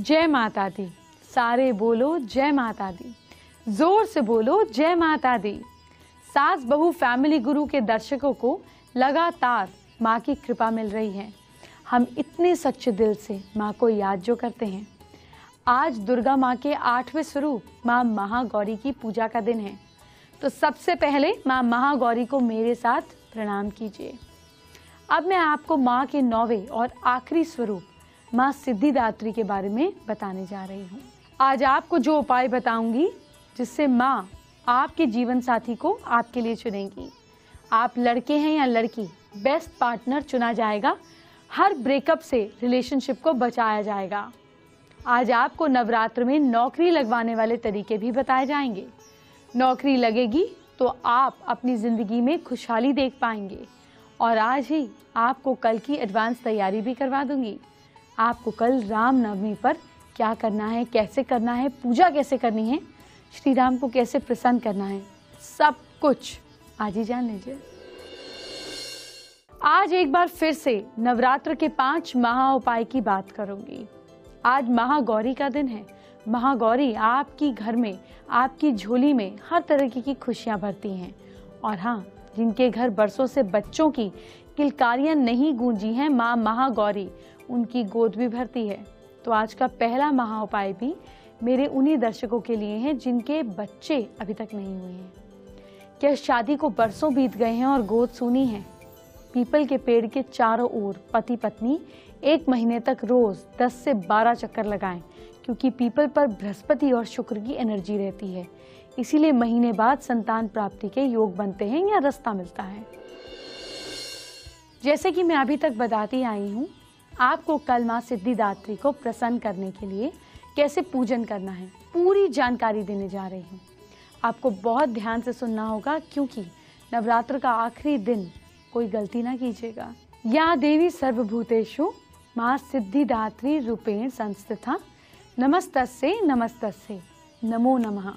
जय माता दी। सारे बोलो जय माता दी, जोर से बोलो जय माता दी। सास बहू फैमिली गुरु के दर्शकों को लगातार माँ की कृपा मिल रही है। हम इतने सच्चे दिल से माँ को याद जो करते हैं। आज दुर्गा माँ के 8वें स्वरूप माँ महागौरी की पूजा का दिन है, तो सबसे पहले माँ महागौरी को मेरे साथ प्रणाम कीजिए। अब मैं आपको माँ के 9वें और आखिरी स्वरूप माँ सिद्धिदात्री के बारे में बताने जा रही हूँ। आज आपको जो उपाय बताऊंगी जिससे माँ आपके जीवन साथी को आपके लिए चुनेंगी। आप लड़के हैं या लड़की, बेस्ट पार्टनर चुना जाएगा। हर ब्रेकअप से रिलेशनशिप को बचाया जाएगा। आज आपको नवरात्र में नौकरी लगवाने वाले तरीके भी बताए जाएंगे। नौकरी लगेगी तो आप अपनी ज़िंदगी में खुशहाली देख पाएंगे। और आज ही आपको कल की एडवांस तैयारी भी करवा दूंगी। आपको कल रामनवमी पर क्या करना है, कैसे करना है, पूजा कैसे करनी है, श्री राम को कैसे प्रसन्न करना है, सब कुछ आज ही जान लीजिए। आज एक बार फिर से नवरात्र के 5 महा उपाय की बात करूंगी। आज महागौरी का दिन है। महागौरी आपकी घर में, आपकी झोली में हर तरह की खुशियां भरती हैं। और हाँ, जिनके घर बरसों से बच्चों की किलकारियां नहीं गूंजी हैं, माँ महागौरी उनकी गोद भी भरती है। तो आज का पहला महा उपाय भी मेरे उन्हीं दर्शकों के लिए हैं जिनके बच्चे अभी तक नहीं हुए हैं। क्या शादी को बरसों बीत गए हैं और गोद सूनी है? पीपल के पेड़ के चारों ओर पति पत्नी 1 महीने तक रोज 10 से 12 चक्कर लगाएं, क्योंकि पीपल पर बृहस्पति और शुक्र की एनर्जी रहती है। इसीलिए महीने बाद संतान प्राप्ति के योग बनते हैं या रास्ता मिलता है। जैसे कि मैं अभी तक बताती आई हूँ, आपको कल माँ सिद्धिदात्री को प्रसन्न करने के लिए कैसे पूजन करना है, पूरी जानकारी देने जा रही हूँ। आपको बहुत ध्यान से सुनना होगा, क्योंकि नवरात्र का आखिरी दिन कोई गलती ना कीजिएगा। या देवी सर्वभूतेषु माँ सिद्धिदात्री रूपेण संस्थिता नमस्तस्यै नमस्तस्यै नमो नमः।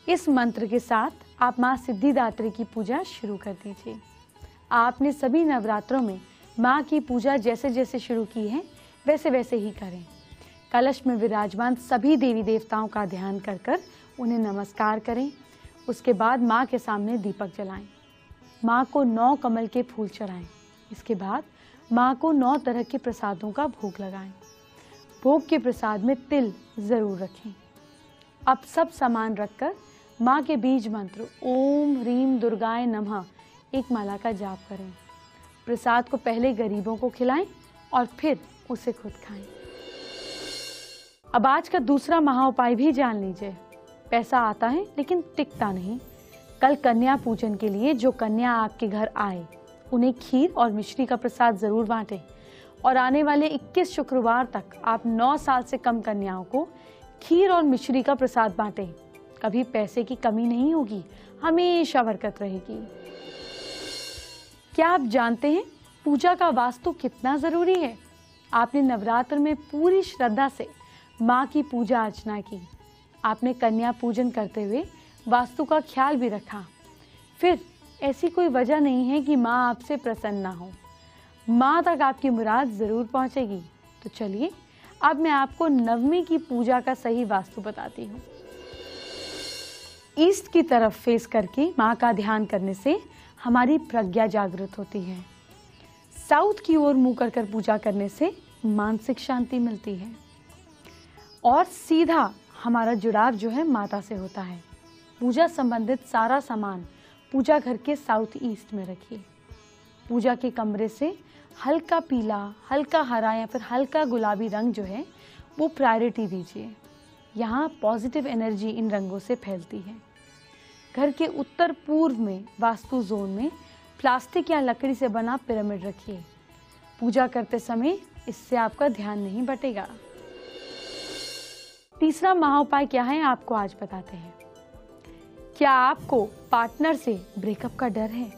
इस मंत्र के साथ आप माँ सिद्धिदात्री की पूजा शुरू कर दीजिए। आपने सभी नवरात्रों में माँ की पूजा जैसे जैसे शुरू की है वैसे वैसे ही करें। कलश में विराजमान सभी देवी देवताओं का ध्यान कर कर उन्हें नमस्कार करें। उसके बाद माँ के सामने दीपक जलाएं। माँ को 9 कमल के फूल चढ़ाएं। इसके बाद माँ को 9 तरह के प्रसादों का भोग लगाएं। भोग के प्रसाद में तिल ज़रूर रखें। अब सब सामान रखकर माँ के बीज मंत्र ओम ह्रीम दुर्गाय नमः एक माला का जाप करें। प्रसाद को पहले गरीबों को खिलाएं और फिर उसे खुद खाएं। अब आज का दूसरा महा उपाय भी जान लीजिए। पैसा आता है लेकिन टिकता नहीं। कल कन्या पूजन के लिए जो कन्या आपके घर आए उन्हें खीर और मिश्री का प्रसाद जरूर बांटें। और आने वाले 21 शुक्रवार तक आप 9 साल से कम कन्याओं को खीर और मिश्री का प्रसाद बांटें। कभी पैसे की कमी नहीं होगी, हमेशा बरकत रहेगी। क्या आप जानते हैं पूजा का वास्तु कितना जरूरी है? आपने नवरात्र में पूरी श्रद्धा से माँ की पूजा अर्चना की। आपने कन्या पूजन करते हुए वास्तु का ख्याल भी रखा। फिर ऐसी कोई वजह नहीं है कि माँ आपसे प्रसन्न ना हो। माँ तक आपकी मुराद जरूर पहुंचेगी। तो चलिए अब मैं आपको नवमी की पूजा का सही वास्तु बताती हूँ। ईस्ट की तरफ फेस करके माँ का ध्यान करने से हमारी प्रज्ञा जागृत होती है। साउथ की ओर मुंह कर कर पूजा करने से मानसिक शांति मिलती है। और सीधा हमारा जुड़ाव जो है माता से होता है। पूजा संबंधित सारा सामान पूजा घर के साउथ ईस्ट में रखिए। पूजा के कमरे से हल्का पीला, हल्का हरा या फिर हल्का गुलाबी रंग जो है वो प्रायोरिटी दीजिए। यहाँ पॉजिटिव एनर्जी इन रंगों से फैलती है। घर के उत्तर पूर्व में वास्तु जोन में प्लास्टिक या लकड़ी से बना पिरामिड रखिए। पूजा करते समय इससे आपका ध्यान नहीं बटेगा। तीसरा महा उपाय क्या है आपको आज बताते हैं। क्या आपको पार्टनर से ब्रेकअप का डर है?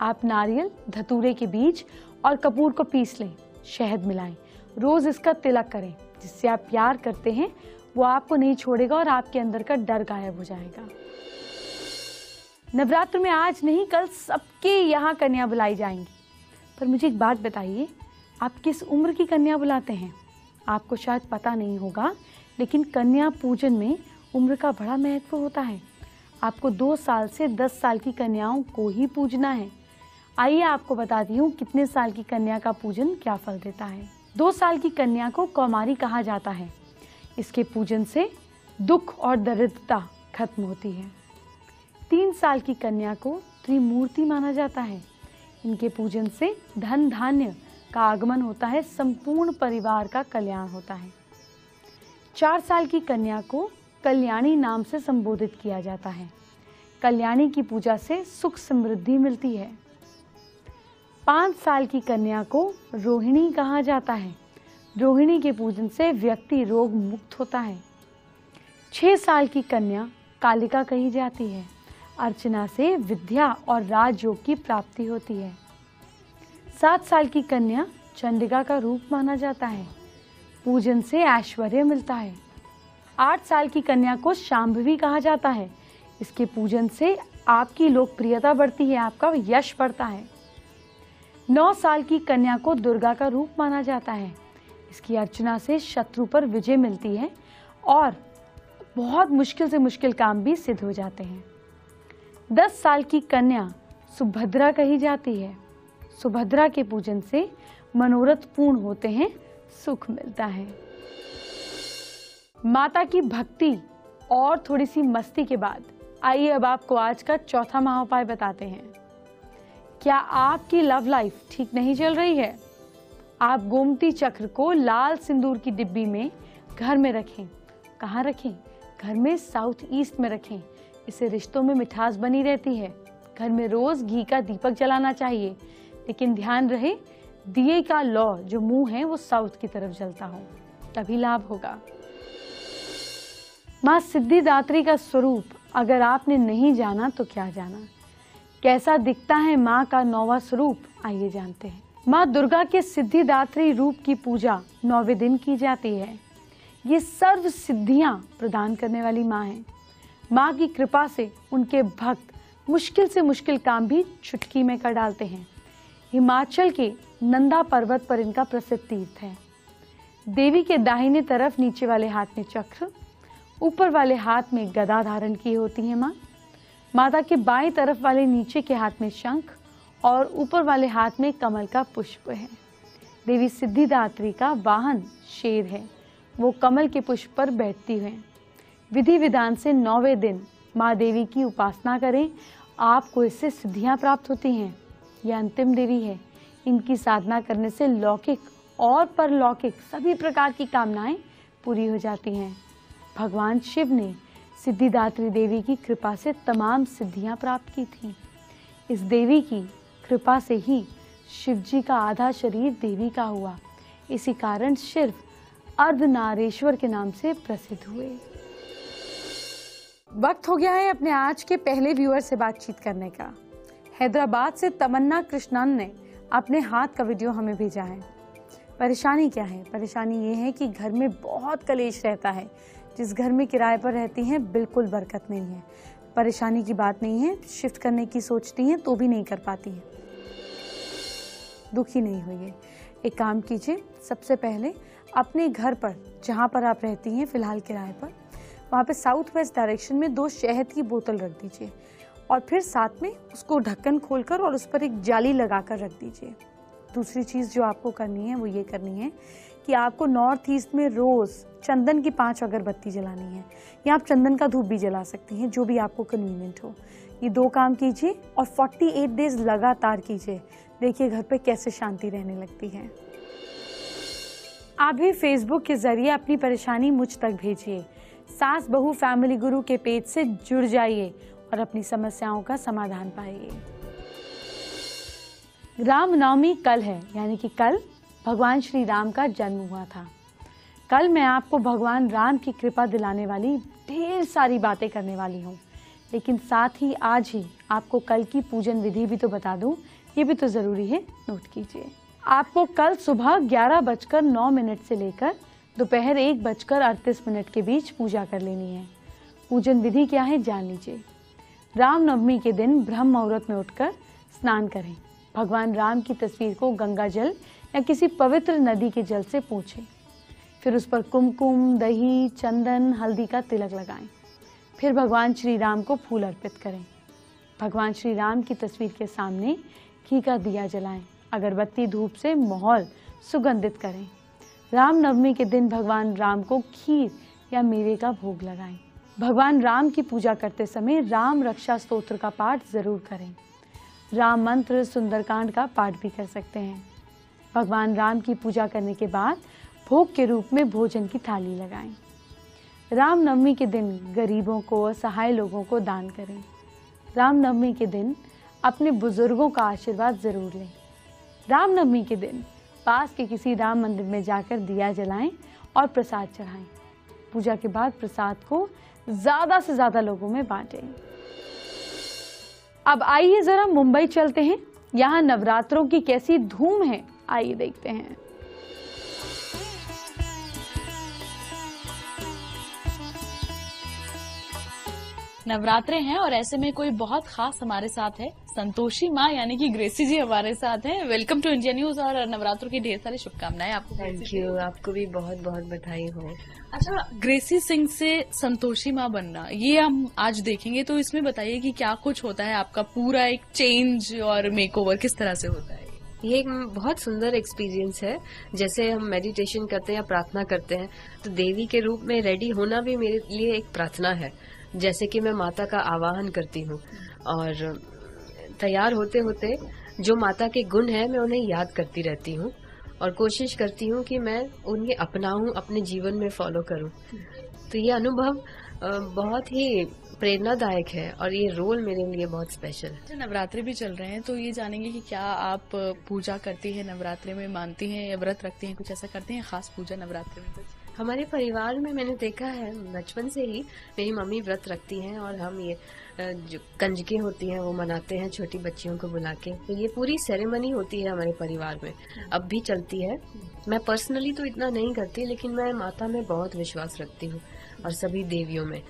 आप नारियल, धतूरे के बीज और कपूर को पीस लें, शहद मिलाएं, रोज इसका तिलक करें। जिससे आप प्यार करते हैं वो आपको नहीं छोड़ेगा और आपके अंदर का डर गायब हो जाएगा। नवरात्र में आज नहीं कल सबके यहाँ कन्या बुलाई जाएंगी। पर मुझे एक बात बताइए, आप किस उम्र की कन्या बुलाते हैं? आपको शायद पता नहीं होगा, लेकिन कन्या पूजन में उम्र का बड़ा महत्व होता है। आपको 2 साल से 10 साल की कन्याओं को ही पूजना है। आइए आपको बताती हूँ कितने साल की कन्या का पूजन क्या फल देता है। 2 साल की कन्या को कौमारी कहा जाता है। इसके पूजन से दुख और दरिद्रता खत्म होती है। 3 साल की कन्या को त्रिमूर्ति माना जाता है। इनके पूजन से धन धान्य का आगमन होता है, संपूर्ण परिवार का कल्याण होता है। 4 साल की कन्या को कल्याणी नाम से संबोधित किया जाता है। कल्याणी की पूजा से सुख समृद्धि मिलती है। 5 साल की कन्या को रोहिणी कहा जाता है। रोहिणी के पूजन से व्यक्ति रोग मुक्त होता है। 6 साल की कन्या कालिका कही जाती है। अर्चना से विद्या और राजयोग की प्राप्ति होती है। 7 साल की कन्या चंडिका का रूप माना जाता है। पूजन से ऐश्वर्य मिलता है। 8 साल की कन्या को शांभवी कहा जाता है। इसके पूजन से आपकी लोकप्रियता बढ़ती है, आपका यश बढ़ता है। 9 साल की कन्या को दुर्गा का रूप माना जाता है। इसकी अर्चना से शत्रु पर विजय मिलती है और बहुत मुश्किल से मुश्किल काम भी सिद्ध हो जाते हैं। 10 साल की कन्या सुभद्रा कही जाती है। सुभद्रा के पूजन से मनोरथ पूर्ण होते हैं, सुख मिलता है। माता की भक्ति और थोड़ी सी मस्ती के बाद आइए अब आपको आज का चौथा महाउपाय बताते हैं। क्या आपकी लव लाइफ ठीक नहीं चल रही है? आप गोमती चक्र को लाल सिंदूर की डिब्बी में घर में रखें। कहाँ रखें? घर में साउथ ईस्ट में रखें। इससे रिश्तों में मिठास बनी रहती है। घर में रोज घी का दीपक जलाना चाहिए, लेकिन ध्यान रहे दिए का लौ जो मुंह है वो साउथ की तरफ जलता हो, तभी लाभ होगा। माँ सिद्धिदात्री का स्वरूप अगर आपने नहीं जाना तो क्या जाना। कैसा दिखता है माँ का 9वां स्वरूप, आइए जानते हैं। माँ दुर्गा के सिद्धिदात्री रूप की पूजा 9वें दिन की जाती है। ये सर्व सिद्धियां प्रदान करने वाली माँ है। माँ की कृपा से उनके भक्त मुश्किल से मुश्किल काम भी चुटकी में कर डालते हैं। हिमाचल के नंदा पर्वत पर इनका प्रसिद्ध तीर्थ है। देवी के दाहिने तरफ नीचे वाले हाथ में चक्र, ऊपर वाले हाथ में गदा धारण की होती है माँ। माता के बाएं तरफ वाले नीचे के हाथ में शंख और ऊपर वाले हाथ में कमल का पुष्प है। देवी सिद्धिदात्री का वाहन शेर है। वो कमल के पुष्प पर बैठती हैं। विधि विधान से 9वें दिन माँ देवी की उपासना करें, आपको इससे सिद्धियां प्राप्त होती हैं। यह अंतिम देवी है। इनकी साधना करने से लौकिक और परलौकिक सभी प्रकार की कामनाएं पूरी हो जाती हैं। भगवान शिव ने सिद्धिदात्री देवी की कृपा से तमाम सिद्धियां प्राप्त की थीं। इस देवी की कृपा से ही शिव जी का आधा शरीर देवी का हुआ। इसी कारण शिव अर्धनारेश्वर के नाम से प्रसिद्ध हुए। वक्त हो गया है अपने आज के पहले व्यूअर से बातचीत करने का। हैदराबाद से तमन्ना कृष्णन ने अपने हाथ का वीडियो हमें भेजा है। परेशानी क्या है? परेशानी ये है कि घर में बहुत कलेश रहता है। जिस घर में किराए पर रहती हैं बिल्कुल बरकत नहीं है। परेशानी की बात नहीं है, शिफ्ट करने की सोचती हैं तो भी नहीं कर पाती हैं। दुखी नहीं होइए। एक काम कीजिए, सबसे पहले अपने घर पर जहाँ पर आप रहती हैं फिलहाल किराए पर, वहाँ पे साउथ वेस्ट डायरेक्शन में 2 शहद की बोतल रख दीजिए और फिर साथ में उसको ढक्कन खोलकर और उस पर एक जाली लगाकर रख दीजिए। दूसरी चीज़ जो आपको करनी है वो ये करनी है कि आपको नॉर्थ ईस्ट में रोज़ चंदन की 5 अगरबत्ती जलानी है, या आप चंदन का धूप भी जला सकती हैं, जो भी आपको कन्वीनियंट हो। ये 2 काम कीजिए और 48 डेज लगातार कीजिए। देखिए घर पे कैसे शांति रहने लगती है। आप भी फेसबुक के जरिए अपनी परेशानी मुझ तक भेजिए। सास बहू फैमिली गुरु के पेज से जुड़ जाइए और अपनी समस्याओं का समाधान पाइए। रामनवमी कल है, यानी कि कल भगवान श्री राम का जन्म हुआ था। कल मैं आपको भगवान राम की कृपा दिलाने वाली ढेर सारी बातें करने वाली हूँ, लेकिन साथ ही आज ही आपको कल की पूजन विधि भी तो बता दूँ, ये भी तो ज़रूरी है, नोट कीजिए। आपको कल सुबह 11:09 से लेकर दोपहर 1:38 के बीच पूजा कर लेनी है। पूजन विधि क्या है जान लीजिए। रामनवमी के दिन ब्रह्म मुहूर्त में उठकर स्नान करें। भगवान राम की तस्वीर को गंगा जल या किसी पवित्र नदी के जल से पोंछें। फिर उस पर कुमकुम, दही, चंदन, हल्दी का तिलक लगाएं। फिर भगवान श्री राम को फूल अर्पित करें। भगवान श्री राम की तस्वीर के सामने घी का दिया जलाएं। अगरबत्ती, धूप से माहौल सुगंधित करें। रामनवमी के दिन भगवान राम को खीर या मेवे का भोग लगाएं। भगवान राम की पूजा करते समय राम रक्षा स्तोत्र का पाठ जरूर करें। राम मंत्र, सुंदरकांड का पाठ भी कर सकते हैं। भगवान राम की पूजा करने के बाद भोग के रूप में भोजन की थाली लगाएं। रामनवमी के दिन गरीबों को, असहाय लोगों को दान करें। रामनवमी के दिन अपने बुजुर्गों का आशीर्वाद जरूर लें। रामनवमी के दिन पास के किसी राम मंदिर में जाकर दिया जलाएं और प्रसाद चढ़ाएं। पूजा के बाद प्रसाद को ज्यादा से ज्यादा लोगों में बांटें। अब आइए जरा मुंबई चलते हैं। यहाँ नवरात्रों की कैसी धूम है, आइए देखते हैं। नवरात्रे हैं और ऐसे में कोई बहुत खास हमारे साथ है। संतोषी माँ यानी कि ग्रेसी जी हमारे साथ हैं। वेलकम टू इंडिया न्यूज और नवरात्रों की ढेर सारी शुभकामनाएं आपको। थैंक यू, आपको भी बहुत बहुत बधाई हो। अच्छा, ग्रेसी सिंह से संतोषी माँ बनना ये हम आज देखेंगे, तो इसमें बताइए कि क्या कुछ होता है आपका पूरा एक चेंज और मेकओवर किस तरह से होता है? ये एक बहुत सुंदर एक्सपीरियंस है। जैसे हम मेडिटेशन करते हैं या प्रार्थना करते हैं तो देवी के रूप में रेडी होना भी मेरे लिए एक प्रार्थना है। जैसे कि मैं माता का आवाहन करती हूँ और तैयार होते होते जो माता के गुण हैं मैं उन्हें याद करती रहती हूँ और कोशिश करती हूँ कि मैं उन्हें अपनाऊं, अपने जीवन में फॉलो करूं। तो ये अनुभव बहुत ही प्रेरणादायक है और ये रोल मेरे लिए बहुत स्पेशल है। नवरात्रि भी चल रहे हैं तो ये जानेंगे कि क्या आप पूजा करती हैं नवरात्रि में, मानती हैं या व्रत रखती हैं, कुछ ऐसा करती हैं खास पूजा नवरात्रि में? हमारे परिवार में मैंने देखा है बचपन से ही मेरी मम्मी व्रत रखती हैं और हम ये जो कंजकें होती हैं वो मनाते हैं छोटी बच्चियों को बुला के। तो ये पूरी सेरेमनी होती है हमारे परिवार में, अब भी चलती है। मैं पर्सनली तो इतना नहीं करती लेकिन मैं माता में बहुत विश्वास रखती हूँ और सभी देवियों में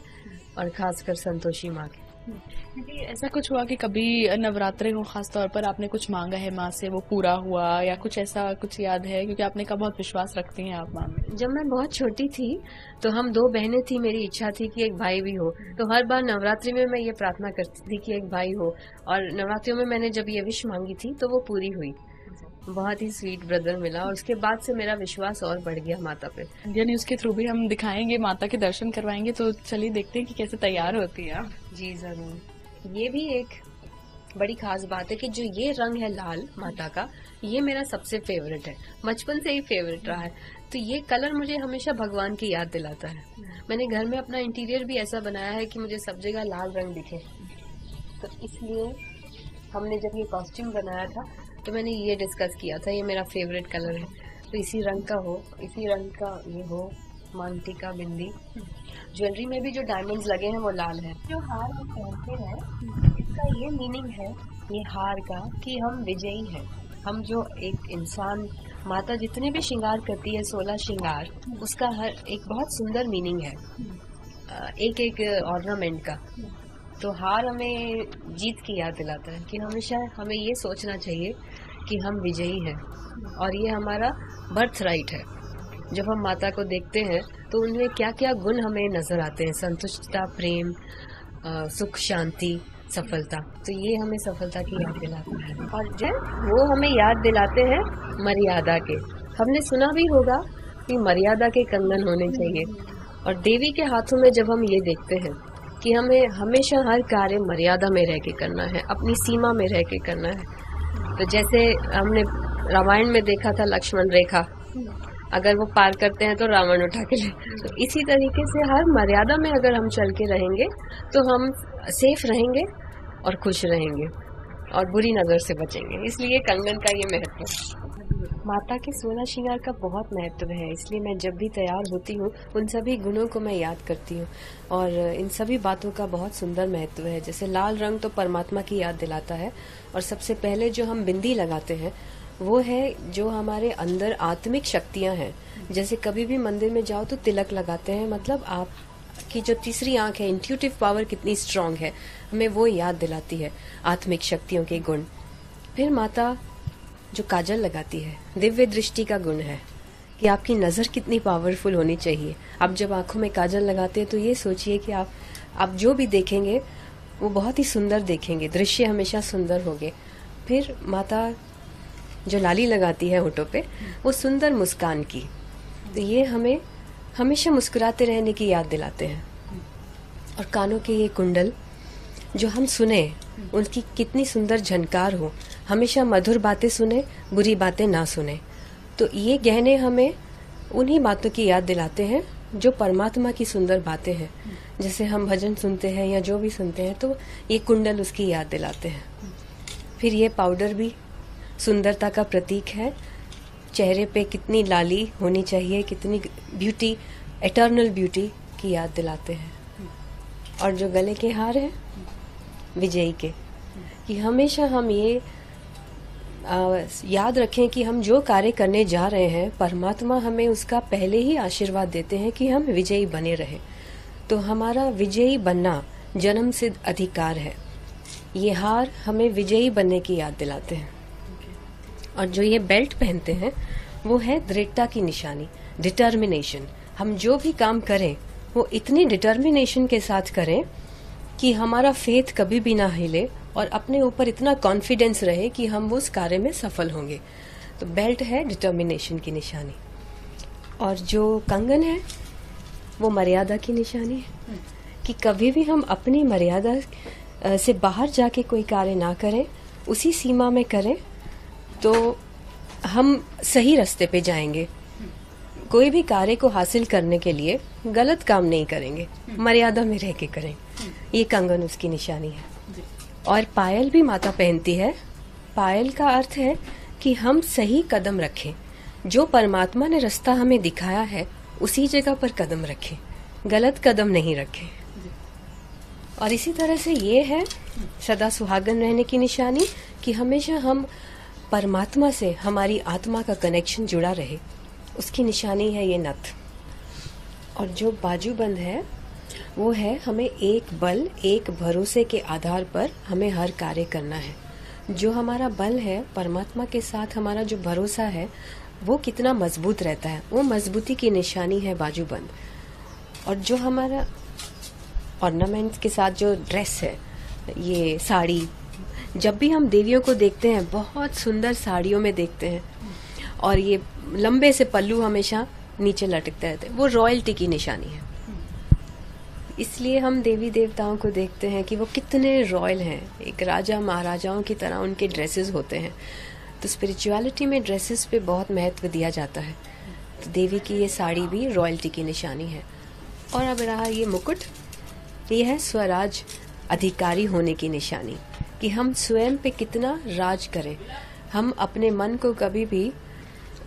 और खासकर संतोषी माँ के। क्योंकि ऐसा कुछ हुआ कि कभी नवरात्रि को खास तौर पर आपने कुछ मांगा है माँ से, वो पूरा हुआ या कुछ ऐसा कुछ याद है? क्योंकि आपने कहा बहुत विश्वास रखती हैं आप माँ में। जब मैं बहुत छोटी थी तो हम 2 बहनें थी, मेरी इच्छा थी कि एक भाई भी हो। तो हर बार नवरात्रि में मैं ये प्रार्थना करती थी कि एक भाई हो और नवरात्रियों में मैंने जब ये विश मांगी थी तो वो पूरी हुई। बहुत ही स्वीट ब्रदर मिला और उसके बाद से मेरा विश्वास और बढ़ गया माता पे। इंडिया न्यूज के थ्रू भी हम दिखाएंगे, माता के दर्शन करवाएंगे। तो चलिए देखते हैं कि कैसे तैयार होती है आप। जी जरूर। ये भी एक बड़ी खास बात है कि जो ये रंग है लाल माता का, ये मेरा सबसे फेवरेट है, बचपन से ही फेवरेट रहा है। तो ये कलर मुझे हमेशा भगवान की याद दिलाता है। मैंने घर में अपना इंटीरियर भी ऐसा बनाया है कि मुझे सब जगह लाल रंग दिखे। तो इसलिए हमने जब ये कॉस्ट्यूम बनाया था तो मैंने ये डिस्कस किया था, ये मेरा फेवरेट कलर है तो इसी रंग का हो, इसी रंग का ये हो। मांगटी का बिंदी, ज्वेलरी में भी जो डायमंड्स लगे हैं वो लाल है। जो हार हम पहनते हैं इसका ये मीनिंग है ये हार का कि हम विजयी हैं। हम जो एक इंसान, माता जितने भी श्रृंगार करती है 16 श्रृंगार, उसका हर एक बहुत सुंदर मीनिंग है एक एक ऑर्नामेंट का। तो हार हमें जीत की याद दिलाता है कि हमेशा हमें ये सोचना चाहिए कि हम विजयी हैं और ये हमारा बर्थ राइट है। जब हम माता को देखते हैं तो उनमें क्या क्या गुण हमें नजर आते हैं, संतुष्टता, प्रेम, सुख, शांति, सफलता। तो ये हमें सफलता की याद दिलाता है और जो वो हमें याद दिलाते हैं मर्यादा के। हमने सुना भी होगा कि मर्यादा के कंगन होने चाहिए और देवी के हाथों में जब हम ये देखते हैं कि हमें हमेशा हर कार्य मर्यादा में रह के करना है, अपनी सीमा में रह के करना है। तो जैसे हमने रामायण में देखा था लक्ष्मण रेखा, अगर वो पार करते हैं तो रावण उठा के ले। तो इसी तरीके से हर मर्यादा में अगर हम चल के रहेंगे तो हम सेफ रहेंगे और खुश रहेंगे और बुरी नजर से बचेंगे। इसलिए कंगन का ये महत्व है। माता के 16 श्रृंगार का बहुत महत्व है, इसलिए मैं जब भी तैयार होती हूँ उन सभी गुणों को मैं याद करती हूँ और इन सभी बातों का बहुत सुंदर महत्व है। जैसे लाल रंग तो परमात्मा की याद दिलाता है और सबसे पहले जो हम बिंदी लगाते हैं वो है जो हमारे अंदर आत्मिक शक्तियां हैं। जैसे कभी भी मंदिर में जाओ तो तिलक लगाते हैं, मतलब आपकी जो तीसरी आंख है, इंट्यूटिव पावर कितनी स्ट्रांग है, हमें वो याद दिलाती है, आत्मिक शक्तियों के गुण। फिर माता जो काजल लगाती है दिव्य दृष्टि का गुण है कि आपकी नज़र कितनी पावरफुल होनी चाहिए। आप जब आंखों में काजल लगाते हैं तो ये सोचिए कि आप जो भी देखेंगे वो बहुत ही सुंदर देखेंगे, दृश्य हमेशा सुंदर होंगे। फिर माता जो लाली लगाती है होठों पे, वो सुंदर मुस्कान की, तो ये हमें हमेशा मुस्कुराते रहने की याद दिलाते हैं। और कानों के ये कुंडल जो हम सुने, उनकी कितनी सुंदर झनकार हो, हमेशा मधुर बातें सुने, बुरी बातें ना सुने। तो ये गहने हमें उन्हीं बातों की याद दिलाते हैं जो परमात्मा की सुंदर बातें हैं। जैसे हम भजन सुनते हैं या जो भी सुनते हैं, तो ये कुंडल उसकी याद दिलाते हैं। फिर ये पाउडर भी सुंदरता का प्रतीक है। चेहरे पे कितनी लाली होनी चाहिए, कितनी ब्यूटी, एटर्नल ब्यूटी की याद दिलाते हैं। और जो गले के हार हैं विजयी के, कि हमेशा हम ये याद रखें कि हम जो कार्य करने जा रहे हैं, परमात्मा हमें उसका पहले ही आशीर्वाद देते हैं कि हम विजयी बने रहें। तो हमारा विजयी बनना जन्म सिद्ध अधिकार है। ये हार हमें विजयी बनने की याद दिलाते हैं। और जो ये बेल्ट पहनते हैं वो है दृढ़ता की निशानी, डिटर्मिनेशन। हम जो भी काम करें वो इतनी डिटर्मिनेशन के साथ करें कि हमारा फेथ कभी भी ना हिले और अपने ऊपर इतना कॉन्फिडेंस रहे कि हम उस कार्य में सफल होंगे। तो बेल्ट है डिटर्मिनेशन की निशानी। और जो कंगन है वो मर्यादा की निशानी है, कि कभी भी हम अपनी मर्यादा से बाहर जाके कोई कार्य ना करें, उसी सीमा में करें, तो हम सही रास्ते पे जाएंगे। कोई भी कार्य को हासिल करने के लिए गलत काम नहीं करेंगे, मर्यादा में रह के करें। ये कंगन उसकी निशानी है। और पायल भी माता पहनती है। पायल का अर्थ है कि हम सही कदम रखें, जो परमात्मा ने रास्ता हमें दिखाया है उसी जगह पर कदम रखें, गलत कदम नहीं रखें। और इसी तरह से ये है सदा सुहागन रहने की निशानी, कि हमेशा हम परमात्मा से हमारी आत्मा का कनेक्शन जुड़ा रहे, उसकी निशानी है ये नथ। और जो बाजूबंद है वो है हमें एक बल, एक भरोसे के आधार पर हमें हर कार्य करना है। जो हमारा बल है, परमात्मा के साथ हमारा जो भरोसा है, वो कितना मजबूत रहता है, वो मजबूती की निशानी है बाजूबंद। और जो हमारा ऑर्नामेंट के साथ जो ड्रेस है, ये साड़ी, जब भी हम देवियों को देखते हैं बहुत सुंदर साड़ियों में देखते हैं, और ये लंबे से पल्लू हमेशा नीचे लटकते रहते हैं, वो रॉयल्टी की निशानी है। इसलिए हम देवी देवताओं को देखते हैं कि वो कितने रॉयल हैं, एक राजा महाराजाओं की तरह उनके ड्रेसेस होते हैं। तो स्पिरिचुअलिटी में ड्रेसेस पे बहुत महत्व दिया जाता है। तो देवी की ये साड़ी भी रॉयल्टी की निशानी है। और अब रहा ये मुकुट, ये है स्वराज अधिकारी होने की निशानी, कि हम स्वयं पे कितना राज करें। हम अपने मन को कभी भी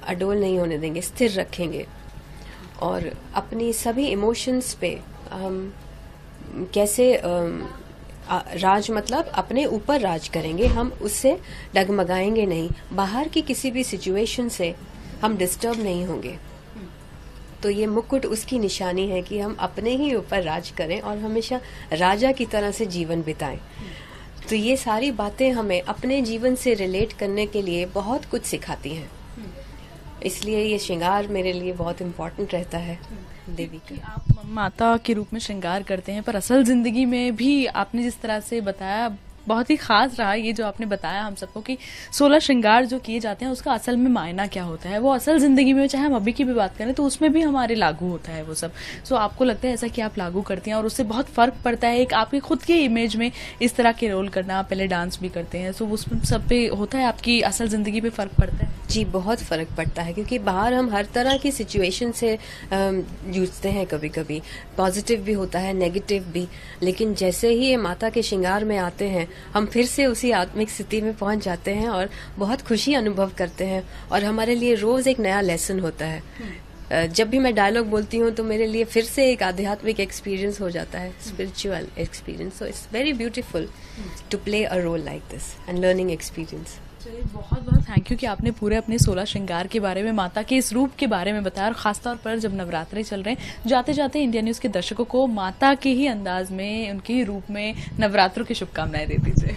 अडोल नहीं होने देंगे, स्थिर रखेंगे। और अपनी सभी इमोशंस पे हम कैसे राज, मतलब अपने ऊपर राज करेंगे, हम उससे डगमगाएंगे नहीं, बाहर की किसी भी सिचुएशन से हम डिस्टर्ब नहीं होंगे। तो ये मुकुट उसकी निशानी है कि हम अपने ही ऊपर राज करें और हमेशा राजा की तरह से जीवन बिताएं। तो ये सारी बातें हमें अपने जीवन से रिलेट करने के लिए बहुत कुछ सिखाती हैं। इसलिए ये श्रृंगार मेरे लिए बहुत इम्पोर्टेंट रहता है देवी का। आप माता के रूप में श्रृंगार करते हैं, पर असल जिंदगी में भी आपने जिस तरह से बताया बहुत ही खास रहा। ये जो आपने बताया हम सबको कि 16 श्रृंगार जो किए जाते हैं उसका असल में मायना क्या होता है, वो असल जिंदगी में, चाहे हम अभी की भी बात करें तो उसमें भी हमारे लागू होता है वो सब। सो आपको लगता है ऐसा कि आप लागू करती हैं और उससे बहुत फर्क पड़ता है एक आपकी खुद के इमेज में इस तरह के रोल करना। आप पहले डांस भी करते हैं, सो उस सब पे होता है, आपकी असल जिंदगी पे फर्क पड़ता है? जी, बहुत फर्क पड़ता है, क्योंकि बाहर हम हर तरह की सिचुएशन से जूझते हैं। कभी कभी पॉजिटिव भी होता है, नेगेटिव भी, लेकिन जैसे ही ये माता के श्रृंगार में आते हैं हम फिर से उसी आत्मिक स्थिति में पहुंच जाते हैं और बहुत खुशी अनुभव करते हैं। और हमारे लिए रोज एक नया लेसन होता है। जब भी मैं डायलॉग बोलती हूँ तो मेरे लिए फिर से एक आध्यात्मिक एक्सपीरियंस हो जाता है, spiritual experience. So it's very beautiful to play a role like this and learning experience. चलिए, बहुत बहुत थैंक यू कि आपने पूरे अपने 16 श्रृंगार के बारे में, माता के इस रूप के बारे में बताया। और खासतौर पर जब नवरात्रे चल रहे हैं, जाते जाते इंडिया न्यूज के दर्शकों को माता के ही अंदाज में, उनके ही रूप में नवरात्रों की शुभकामनाएं दे दीजिए।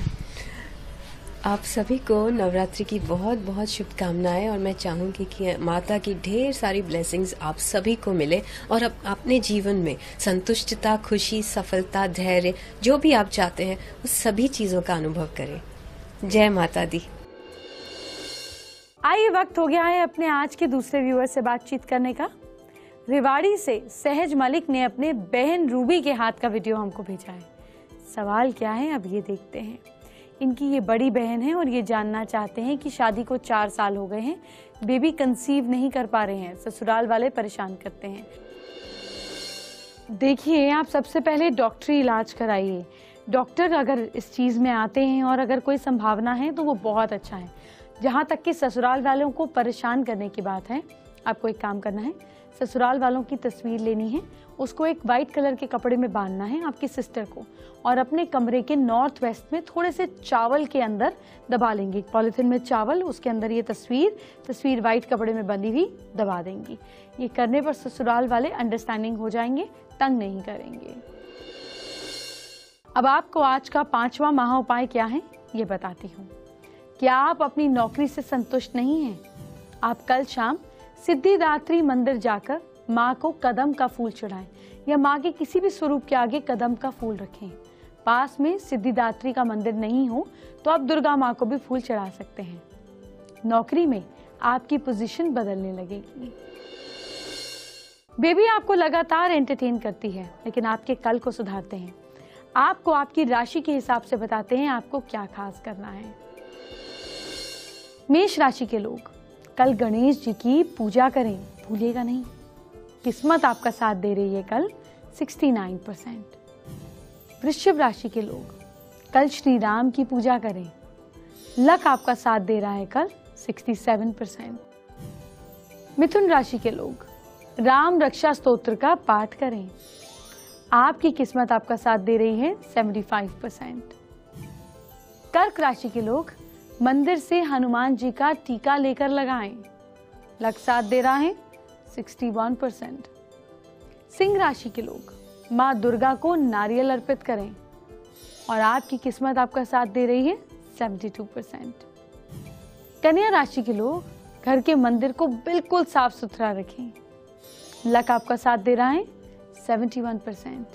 आप सभी को नवरात्रि की बहुत बहुत शुभकामनाएं और मैं चाहूंगी कि माता की ढेर सारी ब्लेसिंग्स आप सभी को मिले और अपने जीवन में संतुष्टता, खुशी, सफलता, धैर्य जो भी आप चाहते हैं उस सभी चीजों का अनुभव करें। जय माता दी। आइए वक्त हो गया है अपने आज के दूसरे व्यूअर से बातचीत करने का। रेवाड़ी से सहज मलिक ने अपने बहन रूबी के हाथ का वीडियो हमको भेजा है। सवाल क्या है अब ये देखते हैं। इनकी ये बड़ी बहन है और ये जानना चाहते हैं कि शादी को 4 साल हो गए हैं, बेबी कंसीव नहीं कर पा रहे हैं, ससुराल वाले परेशान करते हैं। देखिए, आप सबसे पहले डॉक्टरी इलाज कराइए। डॉक्टर अगर इस चीज़ में आते हैं और अगर कोई संभावना है तो वो बहुत अच्छा है। जहाँ तक कि ससुराल वालों को परेशान करने की बात है, आपको एक काम करना है, ससुराल वालों की तस्वीर लेनी है, उसको एक वाइट कलर के कपड़े में बांधना है आपकी सिस्टर को, और अपने कमरे के नॉर्थ वेस्ट में थोड़े से चावल के अंदर दबा लेंगे। पॉलिथीन में चावल, उसके अंदर ये तस्वीर वाइट कपड़े में बंधी हुई दबा देंगी। ये करने पर ससुराल वाले अंडरस्टैंडिंग हो जाएंगे, तंग नहीं करेंगे। अब आपको आज का 5वां महा उपाय क्या है ये बताती हूँ। क्या आप अपनी नौकरी से संतुष्ट नहीं हैं? आप कल शाम सिद्धिदात्री मंदिर जाकर माँ को कदम का फूल चढ़ाएं या माँ के किसी भी स्वरूप के आगे कदम का फूल रखें। पास में सिद्धिदात्री का मंदिर नहीं हो तो आप दुर्गा माँ को भी फूल चढ़ा सकते हैं। नौकरी में आपकी पोजीशन बदलने लगेगी। बेबी आपको लगातार एंटरटेन करती है, लेकिन आपके कल को सुधारते हैं। आपको आपकी राशि के हिसाब से बताते हैं आपको क्या खास करना है। मेष राशि के लोग कल गणेश जी की पूजा करें, भूलिएगा नहीं। किस्मत आपका साथ दे रही है कल 69%। वृश्चिक राशि के लोग कल श्री राम की पूजा करें। लक आपका साथ दे रहा है कल 67%। मिथुन राशि के लोग राम रक्षा स्तोत्र का पाठ करें। आपकी किस्मत आपका साथ दे रही है 75%। कर्क राशि के लोग मंदिर से हनुमान जी का टीका लेकर लगाएं। लक साथ दे रहा है 61%। सिंह राशि के लोग माँ दुर्गा को नारियल अर्पित करें और आपकी किस्मत आपका साथ दे रही है 72%। कन्या राशि के लोग घर के मंदिर को बिल्कुल साफ सुथरा रखें। लक आपका साथ दे रहा है 71%।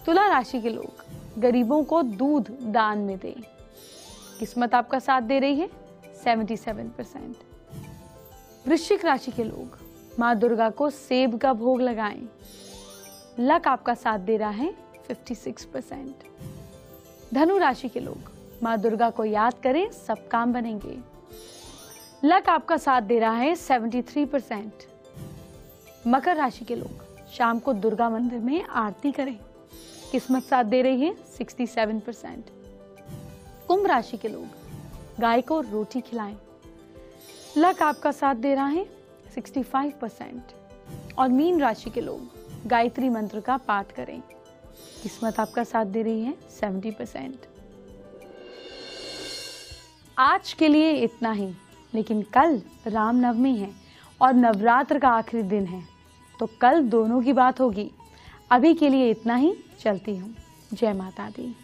तुला राशि के लोग गरीबों को दूध दान में दें। किस्मत आपका साथ दे रही है 77%। वृश्चिक राशि के लोग माँ दुर्गा को सेब का भोग लगाएं। लक आपका साथ दे रहा है 56%। धनु राशि के लोग माँ दुर्गा को याद करें, सब काम बनेंगे। लक आपका साथ दे रहा है 73%। मकर राशि के लोग शाम को दुर्गा मंदिर में आरती करें। किस्मत साथ दे रही है 67%। कुंभ राशि के लोग गाय को रोटी खिलाएं। लक आपका साथ दे रहा है 65%। और मीन राशि के लोग गायत्री मंत्र का पाठ करें। किस्मत आपका साथ दे रही है 70%। आज के लिए इतना ही, लेकिन कल रामनवमी है और नवरात्र का आखिरी दिन है, तो कल दोनों की बात होगी। अभी के लिए इतना ही, चलती हूँ। जय माता दी।